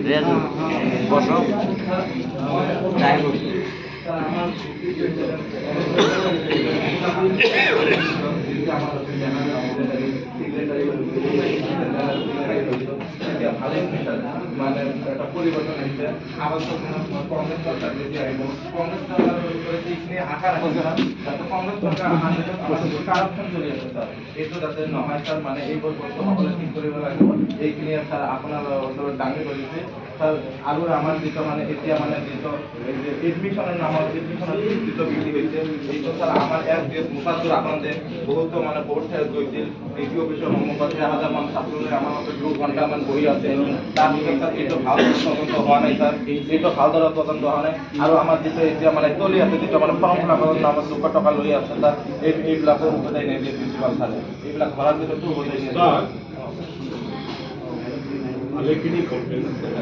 রেজু বসো যাই হোক মানে একটা পরিবর্তন হয়েছে আবার তো কংগ্রেস সরকার বেশি এবং কংগ্রেস সরকার নিয়ে আশা রাখছে না যাতে কংগ্রেস সরকার কারাপশন চলে যাচ্ছে স্যার এই তো যাতে নহয় স্যার মানে এই পর্যন্ত সকলে ঠিক কৰিব লাগিব এইখিনি স্যাৰ আপোনাৰ দাঙি ধৰিছে স্যাৰ আৰু আমাৰ যিটো মানে এতিয়া মানে যিটো এডমিশনেৰ নামত এডমিশনেৰ যিটো বৃদ্ধি হৈছে এইটো স্যাৰ আমাৰ এক দেশ মুখাৰ্জীৰ আপোনালোকে বহুতো মানে বহুত ঠাইত গৈছিল ডিসি অফিসৰ সন্মুখত 1000 মান ছাত্ৰলৈ আমাৰ মাজত 2 ঘণ্টামান বহি আছে তাৰ পিছত স্যাৰ এইটো ভাল তদন্ত হোৱা নাই স্যাৰ এইটো ভালদৰে তদন্ত হোৱা নাই আৰু আমাৰ যিটো এতিয়া মানে চলি আছে যিটো মানে ফৰ্ম ফিলাপৰ নামত 200 টকা লৈ আছে স্যাৰ এইবিলাকৰ উভতাই নিদিয়ে প্ৰিন্সিপাল ছাৰে এইবিলাক ধৰাৰ পিছতো হৈ যায় ভালেখিনি কমপ্লেইন আছে